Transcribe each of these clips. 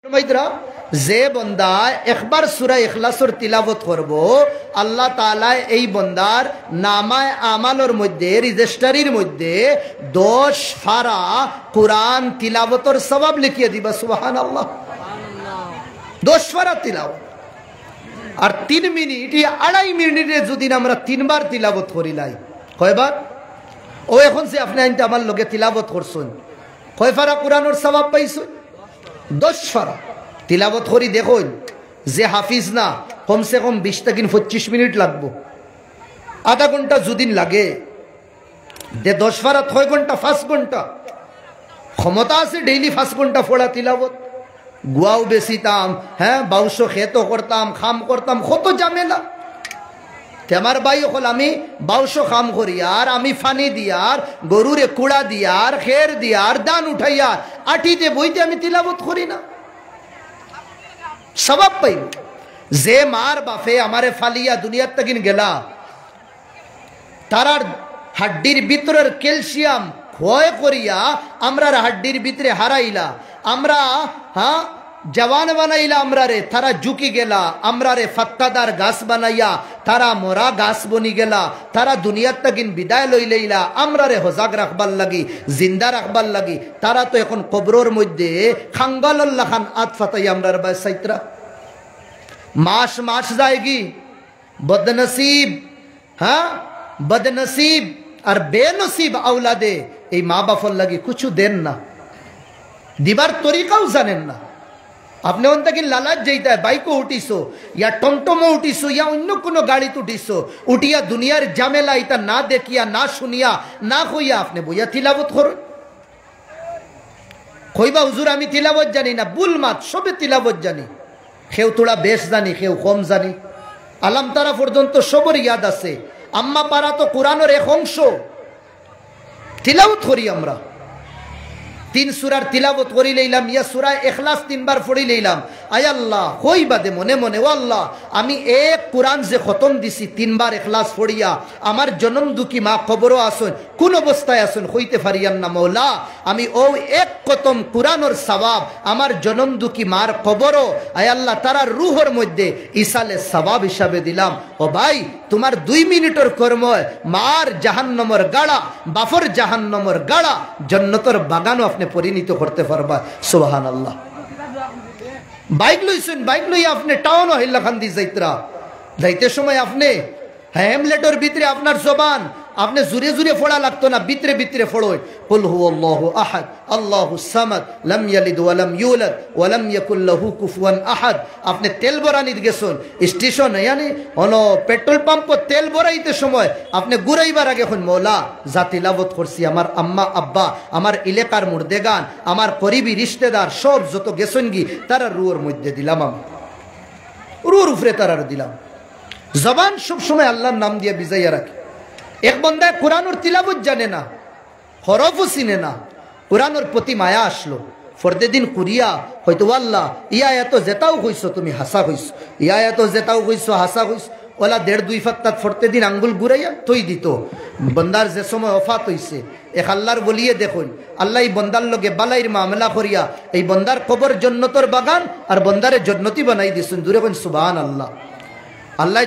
যে বন্দা একবার সূরা ইখলাসের তিলাওয়াত করব আল্লাহ তাআলা এই বন্দার নামায়ে আমালের মধ্যে রেজিস্ট্রির মধ্যে 10 ফারা কুরআন তিলাওয়াতের সওয়াব লিখিয়ে দিবা সুবহানাল্লাহ। 10 ফারা তিলাওয়াত আর 3 মিনিট या 2.5 মিনিটে যদি আমরা 3 বার তিলাওয়াত করিলাই কয়বার ও এখন সে আপনি আইনতে আমার লগে তিলাওয়াত করছেন কয় ফারা কুরআনের সওয়াব পাইছেন 10 ফারা তিলাওয়াত করি দেখুন যে হাফিজ না কমসে কম 20 থেকে 25 মিনিট লাগবো আধা ঘন্টা যদি লাগে দে 10 ফারা 6 ঘন্টা 5 ঘন্টা ক্ষমতা আছে ডেইলি 5 ঘন্টা পড়া তিলাওয়াত গুয়াও বেচিতাম হ্যাঁ 2200 খেতো করতাম খাম করতাম কত ঝামেলা আমার ভাই হল আমি 2200 খাম করি আর আমি ফানি দিয়ার গরুরে কুড়া দিয়ার খের দিয়ার দান উঠাইয়ার আঠিতে বইতে আমি তিলাওয়াত করি না সওয়াব পাই যে মার বাপে আমারে ফালিয়া দুনিয়ার তকিন গেলা তারার হাড্ডির ভিতরের ক্যালসিয়াম ক্ষয় করিয়া আমরার হাড্ডির ভিতরে হারাইলা আমরা হ্যাঁ জওয়ান বানাইলা আমরারে তারা ঝুঁকি গেলা আমরারে ফত্তাদার গাছ বানাইয়া তারা মোরা গাছ বনি গেলা তারা দুনিয়ার তকিন বিদায় লই লইলা আমরারে হজাগ রাখবার লাগি জিন্দা রাখবার লাগি তারা তো এখন কবরের মধ্যে খাঙ্গাল্লাহ খান আত ফাতাই আমরার বাসাইতরা মাস মাস যায়গি বদনসিব হ্যাঁ বদনসিব আর বেনসিব আওলাদে এই মা বাপর লাগি কিছু দেন না দিবার তরিকাও জানেন না আপনি অন থেকে লালাচ যাইতে বাইকও উঠিছো ইয়া টমটমও উঠিছো ইয়া অন্য কোনো গাড়িতে উঠিছো উঠিয়া দুনিয়ার ঝামেলা এটা না দেখিয়া না শুনিয়া না কইয়া আপনি বইয়া তিলাওয়াত করুন কইবা হুজুর আমি তিলাওয়াত জানি না বুল মাত সবে তিলাওয়াত জানি কেউ তোরা বেশ জানি কেউ কম জানি আলাম তারা পর্যন্ত সবর ইয়াদ আছে আম্মা পারা তো কোরআনের এক অংশ তিলাওয়াত করি আমরা 3 সূরার তিলাওয়াত করি লইলাম ইয়া সূরা ইখলাস 3 বার পড়ি লইলাম আয় আল্লাহ কই বাদে মনে মনে ও আল্লাহ আমি এক কোরআন যে খতম দিছি 3 বার ইখলাস পড়িয়া আমার জনম দুঃখী মা কবরও আসুন কোন অবস্থায় আসুন হইতে পারিয়ান না মওলা আমি ও এক খতম কোরআনের সওয়াব আমার জনম দুঃখী মার কবরও আয় আল্লাহ তারা রূহের মধ্যে ইসালে সওয়াব হিসাবে দিলাম ও ভাই তোমার 2 মিনিটের কর্ম মার জাহান্নামের গাড়া বাফর জাহান্নামের গাড়া জান্নাতের বাগানও আপনি পরিণত করতে পারবা সুবহানাল্লাহ। বাইক লইছেন বাইক লইয়া আপনি টাউন হইলা খান দি যাইতরা যাইতে সময় আপনি হ্যামলেটের ভিতরে আপনার জবান আপনি জুরে জুরে ফোড়া লাগতো না ভিতরে ভিতরে ফোড়োয় কুল হুয়াল্লাহু আহাদ আল্লাহুস সামাদ লাম ইয়ালিদ ওয়া লাম ইউলাদ ওয়া লাম ইয়াকুল লাহু কুফুয়ান আহাদ আপনি তেল ভরানিত গেছেন স্টেশন মানে অনো পেট্রোল পাম্প তেল ভরাইতে সময় আপনি ঘুরাইবার আগে এখন মওলা যা তিলাওয়াত করছি আমার আম্মা আব্বা আমার এলাকার মুর্দেগান আমার করিবি রিশতেদার সব যত গেছেন গি তারা রুয়ের মধ্যে দিলাম আমি রুয়ের উপরে তারার দিলাম জবান সব সময় আল্লাহর নাম দিয়ে বিজাইয়া রাখে এক বন্দা কোরআনের তিলাওয়াত জানে না হরফও চিনে না কোরআনের প্রতি মায়া আসলো ফরদে দিন কুরিয়া হয়তো আল্লাহ ইয়া এত জেতাও কইছো তুমি হাসা কইছো ইয়া এত জেতাও কইছো হাসা কইছো ওলা 1.5-2 ফাত্তাত ফরতে দিন আঙ্গুল ঘুরাইয়া তৈ দিত বন্দার যে সময় ওফাত হইছে এক আল্লাহর বলিয়ে দেখুন আল্লাহ এই বন্দার লগে বালাইর মামলা করিয়া এই বন্দার কবর জান্নাতের বাগান আর বন্দারে জান্নাতি বানাই দিছেন দূরে কোন সুবহানাল্লাহ। আল্লাহ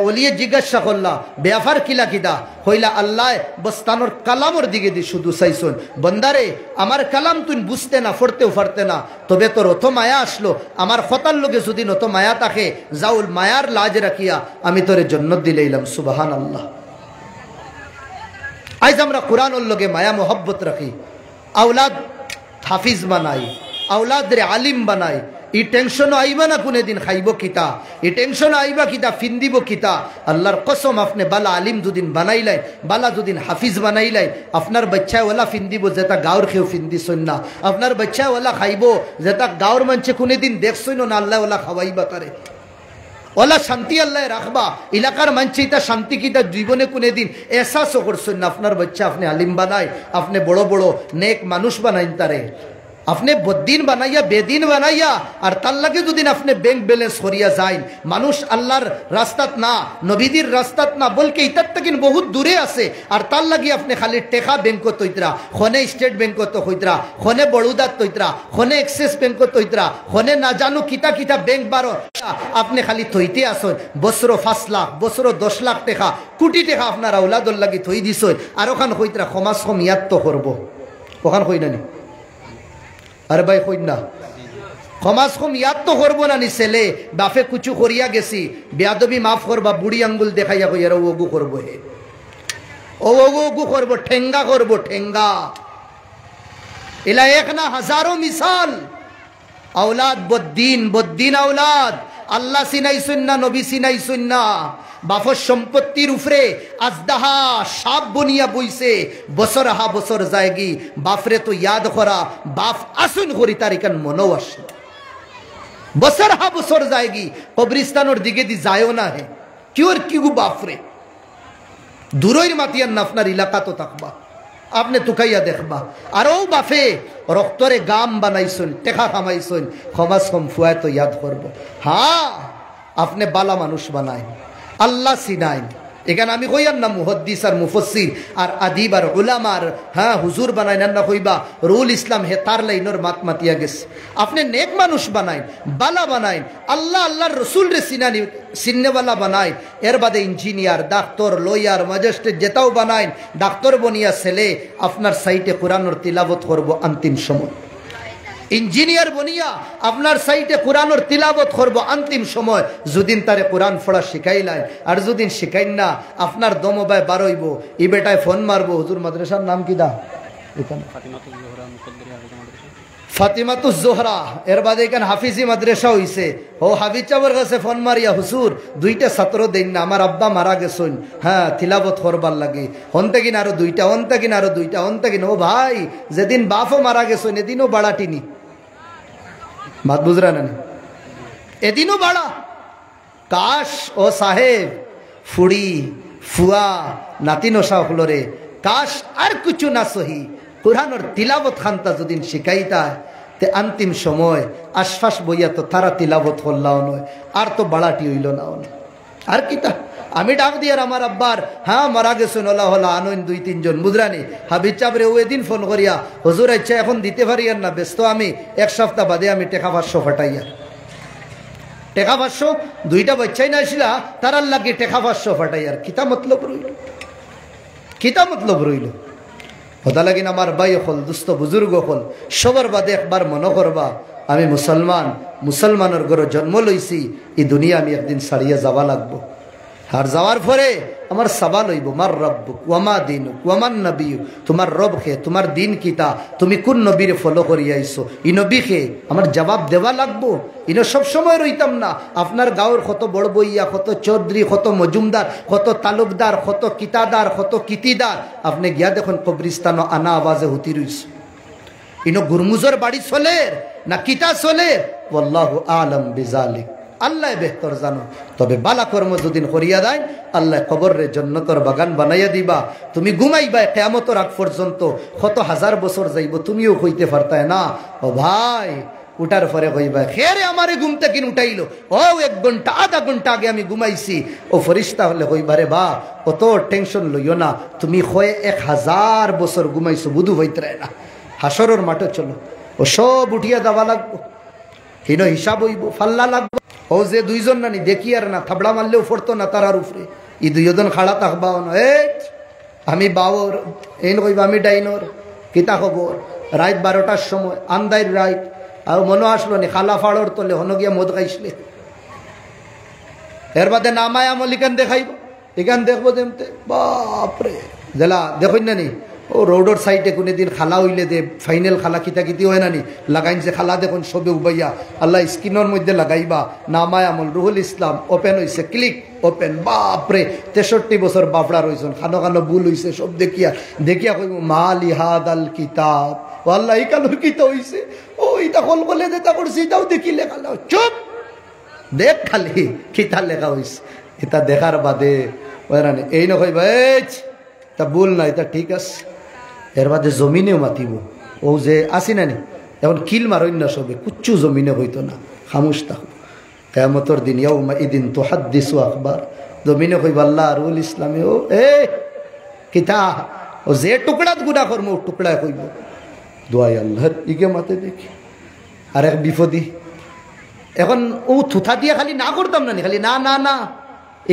ওলিয়ে জিজ্ঞাসা করলা বেয়াফার কিলা কিদা হইলা আল্লাহ বস্তানোর কালামর দিকে দি শুধু চাইছুন বন্দারে আমার কালাম তুই বুঝতে না পড়তেও পারতে না তবে তোর অত মায়া আসলো আমার খতার লোকে যদি অত মায়া থাকে যাউল মায়ার লাজ রাখিয়া আমি তোরে জান্নাত দিলাইলাম সুবহানাল্লাহ। আজ আমরা কোরআনের লগে মায়া মোহব্বত রাখি আওলাদ হাফিজ বানাই আওলাদ রে আলিম বানাই এই টেনশন আইবা না কোনে দিন খাইব কিতা এই টেনশন আইবা কিতা ফিন্দিব কিতা আল্লাহর কসম আপনি বালা আলিম দুদিন বানাইলাই বালা দুদিন হাফিজ বানাইলাই আপনার বাচ্চা ওলা ফিন্দিব যেটা গাঁর খেয়েও ফিন্দিছন না আপনার বাচ্চা ওলা খাইব যেটা গাঁর মানুষে কোনে দিন দেখছই না আল্লাহ ওলা খাওয়াইবা তারে ওলা শান্তি আল্লাহ রাখবা এলাকার মানুষ এটা শান্তি কিতা জীবনে কোনে দিন এহসাসও করছেন না আপনার বাচ্চা আপনি আলিম বানাই আপনি বড় বড় নেক মানুষ বানাইন তারে আপনি বদ্দিন বানাইয়া বেদিন বানাইয়া আর তার লাগে যদি আপনি ব্যাংক ব্যালেন্স করিয়া যাই, মানুষ আল্লাহর রাস্তাত না, নবীদের রাস্তাত না, বলকে ইতার থেকে বহুত দূরে আছে, আর তার লাগি আপনি খালি টেকা ব্যাংকত তৈতরা, খনে স্টেট ব্যাংকত হইতরা, খনে বড়োদার তৈতরা, খনে এক্সিস ব্যাংকত তৈতরা, খনে না জানো কিতা কিতা ব্যাংক বারো, আপনি খালি থইতে আসেন। বছর 5 লাখ, বছর 10 লাখ টাকা, কোটি টাকা আপনার আউলাদর লাগি থই দিছ, আর ওখান হইতরা সমাজ কমিয়াত তো করবো, ওখান হই না। আরে ভাই কই না, সমাজ কম ইয়াদ তো করবো না নি। ছেলে বাপে কুচু করিয়া গেছি, বেয়াদবি মাফ করবা, বুড়ি আঙ্গুল দেখাইয়া কইয়া ওগু করবো, হে ওগু করবো, ঠেঙ্গা করবো, ঠেঙ্গা। এলা এক না হাজারো মিসাল। আওলাদ বদ্দিন, বদ্দিন আওলাদ, আল্লাহ সিনাইছুন না, নবী সিনাইছুন না, বাফর সম্পত্তির উপরে আজদাহা সাপ বনিয়া বইছে, বছর হা বছর যায়গি, বাফরে তো ইয়াদ করা, বাপ আসুন করি তার এখান মনও আসে, বছর হা বছর যায়গি, কবরিস্তানোর দিকে দি যায়ও না, হে কিওর কিগু বাফরে দূরের মাতিয়ার না, আপনার এলাকা তো থাকবা, আপনি তুকাইয়া দেখবা। আর ও বাফে রক্তরে গাম বানাইছুন, টেকা খামাইছুন, সমাজ কম ফুয়ায় তো ইয়াদ করবো। হ্যাঁ, আপনি বালা মানুষ বানায়, আল্লাহ সিনাইন। এখানে আমি কইয়ার না মুহাদ্দিস আর মুফাসসির আর আদিব আর উলামার, হ্যাঁ হুজুর বানাই না কইবা, রুল ইসলাম হে তার লাইনের মাত মাতিয়া গেছে। আপনি নেক মানুষ বানাইন, বালা বানাইন, আল্লাহ আল্লাহর রসুল রে সিনানি সিন্নেওয়ালা বানাইন। এর বাদে ইঞ্জিনিয়ার, ডাক্তার, লয়ার, ম্যাজিস্ট্রেট যেটাও বানাইন, ডাক্তার বনিয়া ছেলে আপনার সাইটে কোরআনের তিলাবত করব অন্তিম সময়। ইঞ্জিনিয়ার বনিয়া আপনার সাইটে কোরআনের তিলাবত করবো অন্তিম সময়। যদিন তারে কোরআন পড়া শিখাইলাই, আর যদিন শিখাইন না, আপনার দমবায় বারইব, ই বেটায় ফোন মারবো, হুজুর মাদ্রাসার নাম কি দা? ফাতিমাতুজ জোহরা। এর বাদে এখানে হাফিজি মাদ্রাসা হইছে। ও হাফিজ চাবর কাছে ফোন মারিয়া, হুজুর 2টা ছাত্র দেন না, আমার আব্বা মারা গেছেন, হ্যাঁ তিলাবত করবার লাগে, হন্তে কিনা আরো 2টা, হন্তে কিনা আরো 2টা, হন্তে কিনা। ও ভাই, যেদিন বাপও মারা গেছেন এদিনও বাড়াটিনি, বাত বুঝরা না, এদিনও বাড়া। কাশ ও সাহেব, ফুড়ি, ফুয়া, নাতিন হলরে, কাশ আর কিছু না সহি, কোরআনের তিলাবত খান্তা যদিন শিখাইতা, তে অন্তিম সময় আশফাস বইয়া তো তারা তিলাবত হল্লাও নয়, আর তো বাড়াটি হইল না। আর কিতা আমি ডাক দিয়ার আমার আব্বার, হ্যাঁ মারা গেছেন, ওলা হলা আনইন 2-3 জন বুঝরানি। হাবিজ চাবরে ও এদিন ফোন করিয়া, হুজুর ইচ্ছা এখন দিতে পারি আর না, ব্যস্ত আমি, 1 সপ্তাহ বাদে আমি টেকা 500 ফাটাইয়া, টেকা 500, 2টা বাচ্চাই না আসিলা, তারার লাগে টেকা 500 ফাটাইয়ার কিতা মতলব রইল, কিতা মতলব রইল। হতা লাগিন আমার ভাই হল, দুস্থ বুজুর্গ হল, সবার বাদে একবার মনে করবা, আমি মুসলমান, মুসলমানের ঘরে জন্ম লইছি, এই দুনিয়া আমি একদিন ছাড়িয়া যাওয়া লাগবো। আর যাওয়ার পরে আমার সওয়াল হইব, মার রব্বুক ওয়ামা দিনুক ওয়ামান নবিয়্যুক, তোমার রব কে, তোমার দিন কিতা, তুমি কোন নবীর ফলো করিয়া আইছো, ই নবী কে, আমার জবাব দেওয়া লাগবো। ইনো সব সময় রইতাম না। আপনার গাঁওর কত বড় বইয়া, কত চৌধুরী, কত মজুমদার, কত তালুকদার, কত কিতাদার, কত কিতিদার, আপনি গিয়া দেখুন কবরিস্তান আনা আওয়াজে হুতি রইছে। ইনো গুরমুজর বাড়ি চলে না কিতা চলে, আল্লাহু আলাম বিজালিক, আল্লাহ বেহতর জানো। তবে বালা কর্ম যদিন করিয়া দেয়, আল্লাহ কবরের জান্নাতের বাগান বানাইয়া দিবা। তুমি ঘুমাইবা কিয়ামতের আগ পর্যন্ত, কত হাজার বছর যাইব তুমিও কইতে পারতাই না। ও ভাই, উঠার পরে কইবা, খেরে আমারে ঘুম থেকে উঠাইলো, ও 1 ঘন্টা আধা ঘন্টা আগে আমি ঘুমাইছি। ও ফরিস্তা হলে কইবারে, বা অত টেনশন লইও না, তুমি হয় 1000 বছর ঘুমাইছো, বুধু হইতে না। হাসরের মাঠে চলো, ও সব উঠিয়া দেওয়া লাগবো, হিন হিসাব হইব, ফাল্লা লাগবো। ও যে 2 জন নানি দেখি আর না, থাবড়া মারলেও ফরতো না তারার উপরে, ই 2 জন খাড়া থাকবাও না। আমি বাবর এই কইবা, আমি ডাইনর কিতা খবর। রাত 12টার সময় আন্দাইর রাত, আর মনে আসলো নি খালা ফাড়র তলে হন গিয়া মদ খাইছিলে। এর বাদে নামায় আমলিকান দেখাইব, এখান দেখবো যেমতে, বাপরে জেলা দেখুন না নি। ও রোডর সাইডে কোনো দিন খালা হইলে দে, ফাইনাল খালা কিতা কিতি হয় না নি, লাগাইছে খালা দেখুন সবে উবাইয়া, আল্লাহ স্ক্রিনের মধ্যে লাগাইবা, নামায় আমল রুহুল ইসলাম ওপেন হয়েছে, ক্লিক ওপেন। বাপরে 63 বছর বাপড়া রয়েছেন, খানো খানো ভুল হয়েছে, সব দেখিয়া দেখিয়া কইব, মালি হাদ আল কিতাব, ও আল্লাহ এই কালোর কিতা হয়েছে, ও ইটা কল বলে দেতা করছে, এটাও দেখি লেখা, চুপ দেখ খালি কিতা লেখা হয়েছে। এটা দেখার বাদে এই না কইবা, তা ভুল না, এটা ঠিক আছে। এর বাদে জমিনেও মাতিব, ও যে আসি না নি, এখন কিল মারইন না সবে, কুচ্ছু জমিনে হইতো না, খামুশ থাকো। কিয়ামতের দিন ইয়াউমা ইদিন তুহাদ্দিসু আখবার, জমিনে কইবা আল্লাহ রুল ইসলামে ও এ কিতা ও যে টুকড়াত গুনাহ করমু টুকড়ায় কইব দোয়াই আল্লাহর ইগে মাতে দেখি। আর এক বিপদি এখন ও থুথা দিয়ে খালি না করতাম না, খালি না না না,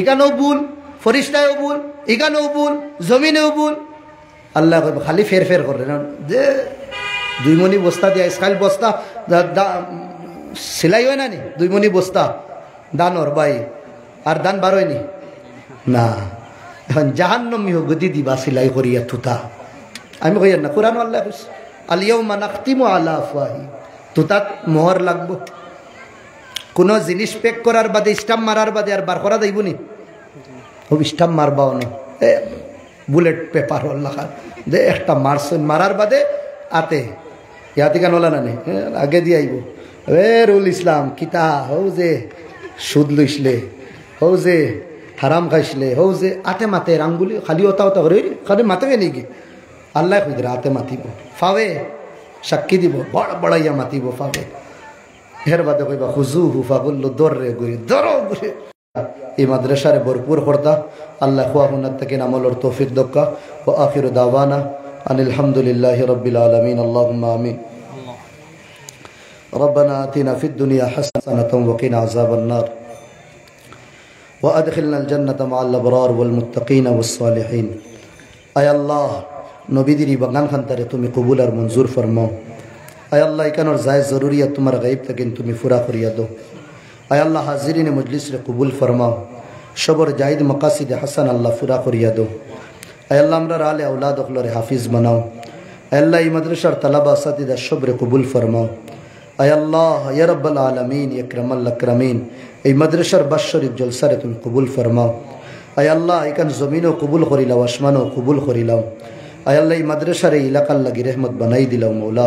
এখানেও ভুল, ফরিস্তায়ও ভুল, এখানেও ভুল, জমিনেও ভুল। আল্লাহ খালি ফের ফের করে না যে 2 মণি বস্তা দিয়ে স্কাইল বস্তা সেলাই হয় না নি, 2 মণি বস্তা দানর বাই আর দান বারোয়নি না। এখন জাহান্নামী গদি দিবা সেলাই করিয়া থুতা, আমি কই না কোরআন আল্লাহ কইছে আল ইয়াউমা নাখতিমু আলা আফওয়াহি, তুতাত মোহর লাগবো। কোনো জিনিস প্যাক করার বাদে স্টাম্প মারার বাদে আর বার করা যাইব নি? ও স্টাম্প মারবাও না, বুলেট পেপার লেখা দে একটা মারছেন, মারার বাদে আতে ইয়াতে কেন ওলা না আগে দিয়ে আইব রুল ইসলাম কিতা হৌ যে সুদ লইসলে, হৌ যে হারাম খাইসলে, হৌ যে আতে মাতে আঙ্গুলি খালি ওতা ওতা করে খালি মাতে নেই আল্লাহ খুঁজরে আতে মাতিব ফাবে সাক্ষী দিব বড় বড়াইয়া মাতিব ফাবে। এর বাদে কইবা হুজু হুফা বললো দরে গুড়ি দরো গুড়ি। এই মাদ্রাসারে ভরপুর করতা আল্লাহ খুয়া হুনার থেকে আমলের তৌফিক দক্কা। ও আখির দাওয়ানা আনিল হামদুলিল্লাহি রাব্বিল আলামিন। আল্লাহুম্মা আমিন। ربنا آتنا في الدنيا حسنة وقنا عذاب النار وأدخلنا الجنة مع الأبرار والمتقين والصالحين। আয় আল্লাহ নবীদের বাগান খানতারে তুমি কবুল আর মঞ্জুর ফরমাও। আয় আল্লাহ এখানোর যায় জরুরিয়াত তোমার গাইব থাকেন তুমি পুরা করিয়া দো। আয় আল্লাহ হাজিরিনে মজলিস রে কবুল ফরমাও, সবর জাহিদ মকাসিদে হাসান আল্লাহ পুরা করিয়া দো। আয় আল্লাহ আমরা আলে আউলাদ অখলরে হাফিজ বানাও। আয় আল্লাহ এই মাদ্রাসার তালাবা আসাতিদা সবরে কবুল ফরমাও। আয় আল্লাহ ইয়া রাব্বাল আলামিন ইয়া আকরামাল আকরামিন এই মাদ্রাসার বাৎসরিক জলসারে তুমি কবুল ফরমাও। আয় আল্লাহ এখান জমিনও কবুল করিলাও, আসমানও কবুল করিলাও। আয় আল্লাহ এই মাদ্রাসার এই এলাকার লাগি রহমত বানাই দিলাও মৌলা।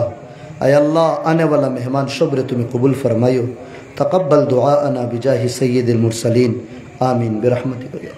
আয় আল্লাহ আনে वाला মেহমান সবরে তুমি কবুল ফরমাইও। তাকাব্বাল দুআআনা বিজাহি সাইয়্যিদিল মুরসালিন আমিন বিরহমাতিকা।